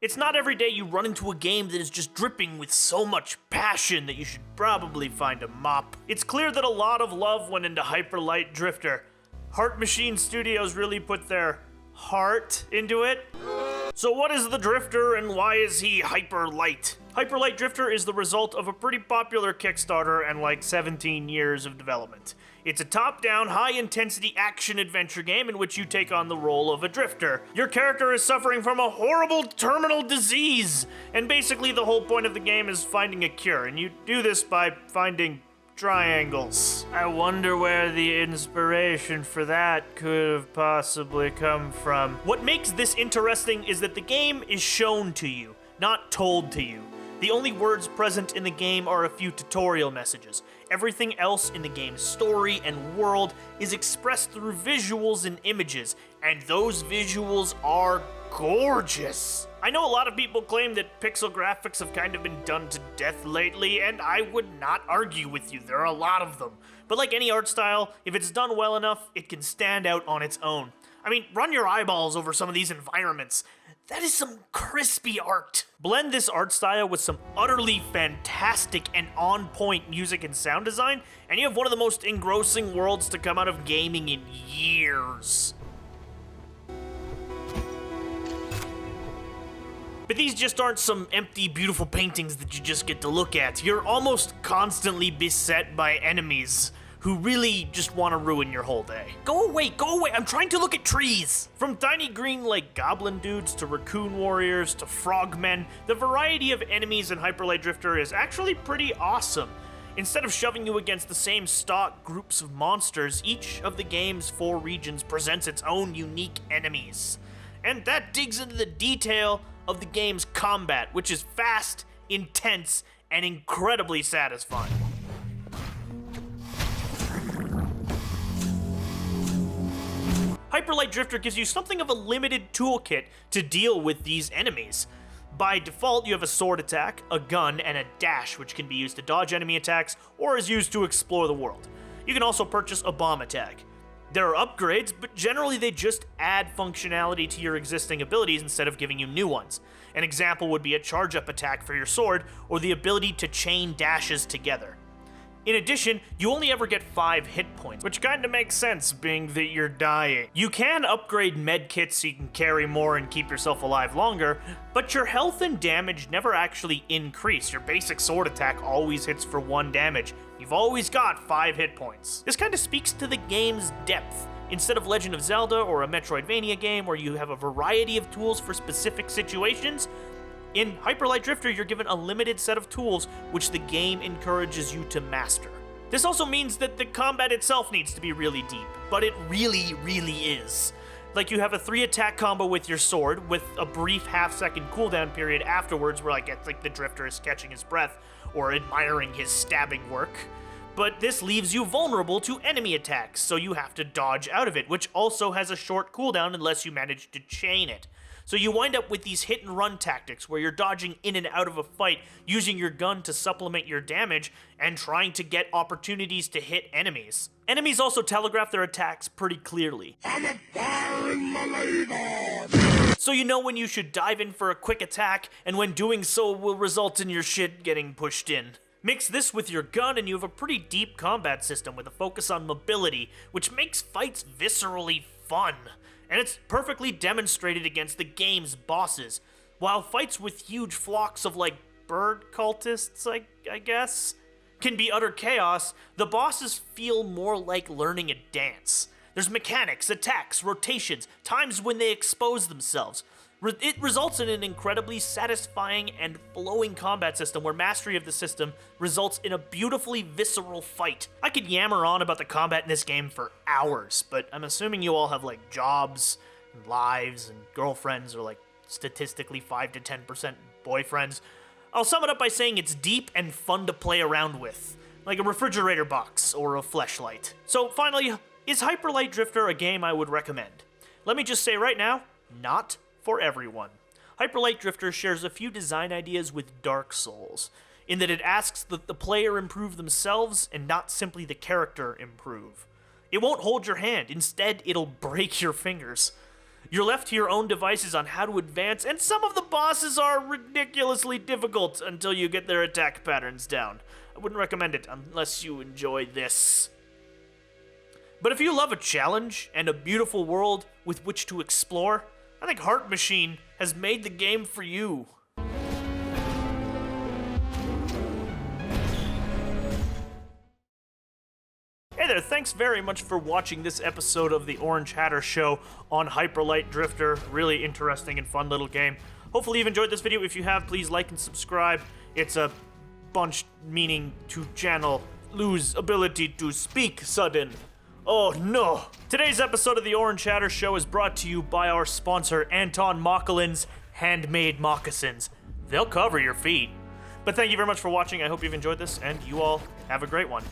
It's not every day you run into a game that is just dripping with so much passion that you should probably find a mop. It's clear that a lot of love went into Hyper Light Drifter. Heart Machine Studios really put their heart into it. So what is the Drifter and why is he hyper light? Hyper Light Drifter is the result of a pretty popular Kickstarter and like 17 years of development. It's a top-down, high-intensity action-adventure game in which you take on the role of a drifter. Your character is suffering from a horrible terminal disease, and basically the whole point of the game is finding a cure, and you do this by finding triangles. I wonder where the inspiration for that could have possibly come from. What makes this interesting is that the game is shown to you, not told to you. The only words present in the game are a few tutorial messages. Everything else in the game's story and world is expressed through visuals and images, and those visuals are gorgeous. I know a lot of people claim that pixel graphics have kind of been done to death lately, and I would not argue with you. There are a lot of them. But like any art style, if it's done well enough, it can stand out on its own. I mean, run your eyeballs over some of these environments. That is some crispy art. Blend this art style with some utterly fantastic and on-point music and sound design, and you have one of the most engrossing worlds to come out of gaming in years. But these just aren't some empty, beautiful paintings that you just get to look at. You're almost constantly beset by enemies who really just want to ruin your whole day. Go away, I'm trying to look at trees! From tiny green like goblin dudes to raccoon warriors to frogmen, the variety of enemies in Hyper Light Drifter is actually pretty awesome. Instead of shoving you against the same stock groups of monsters, each of the game's 4 regions presents its own unique enemies. And that digs into the detail of the game's combat, which is fast, intense, and incredibly satisfying. Hyper Light Drifter gives you something of a limited toolkit to deal with these enemies. By default, you have a sword attack, a gun, and a dash, which can be used to dodge enemy attacks or is used to explore the world. You can also purchase a bomb attack. There are upgrades, but generally they just add functionality to your existing abilities instead of giving you new ones. An example would be a charge-up attack for your sword, or the ability to chain dashes together. In addition, you only ever get 5 hit points, which kinda makes sense, being that you're dying. You can upgrade med kits so you can carry more and keep yourself alive longer, but your health and damage never actually increase. Your basic sword attack always hits for 1 damage. You've always got 5 hit points. This kinda speaks to the game's depth. Instead of Legend of Zelda or a Metroidvania game where you have a variety of tools for specific situations, in Hyper Light Drifter, you're given a limited set of tools which the game encourages you to master. This also means that the combat itself needs to be really deep, but it really, really is. Like, you have a 3-attack combo with your sword, with a brief half-second cooldown period afterwards where it's like the drifter is catching his breath or admiring his stabbing work. But this leaves you vulnerable to enemy attacks, so you have to dodge out of it, which also has a short cooldown unless you manage to chain it. So you wind up with these hit-and-run tactics where you're dodging in and out of a fight, using your gun to supplement your damage, and trying to get opportunities to hit enemies. Enemies also telegraph their attacks pretty clearly. I'm a firing Malada! So you know when you should dive in for a quick attack, and when doing so will result in your shit getting pushed in. Mix this with your gun and you have a pretty deep combat system with a focus on mobility, which makes fights viscerally fun. And it's perfectly demonstrated against the game's bosses. While fights with huge flocks of, like, bird cultists, I guess, can be utter chaos, the bosses feel more like learning a dance. There's mechanics, attacks, rotations, times when they expose themselves. It results in an incredibly satisfying and flowing combat system where mastery of the system results in a beautifully visceral fight. I could yammer on about the combat in this game for hours, but I'm assuming you all have like jobs and lives and girlfriends or like statistically 5 to 10% boyfriends. I'll sum it up by saying it's deep and fun to play around with, like a refrigerator box or a fleshlight. So finally, is Hyper Light Drifter a game I would recommend? Let me just say right now, not for everyone. Hyper Light Drifter shares a few design ideas with Dark Souls, in that it asks that the player improve themselves and not simply the character improve. It won't hold your hand, instead it'll break your fingers. You're left to your own devices on how to advance, and some of the bosses are ridiculously difficult until you get their attack patterns down. I wouldn't recommend it unless you enjoy this. But if you love a challenge and a beautiful world with which to explore, I think Heart Machine has made the game for you. Hey there, thanks very much for watching this episode of the Orange Hatter Show on Hyper Light Drifter. Really interesting and fun little game. Hopefully you've enjoyed this video. If you have, please like and subscribe. It's a bunch meaning to channel lose ability to speak sudden. Oh no! Today's episode of the Orange Hatter Show is brought to you by our sponsor, Anton Mockelin's Handmade Moccasins. They'll cover your feet. But thank you very much for watching. I hope you've enjoyed this, and you all have a great one.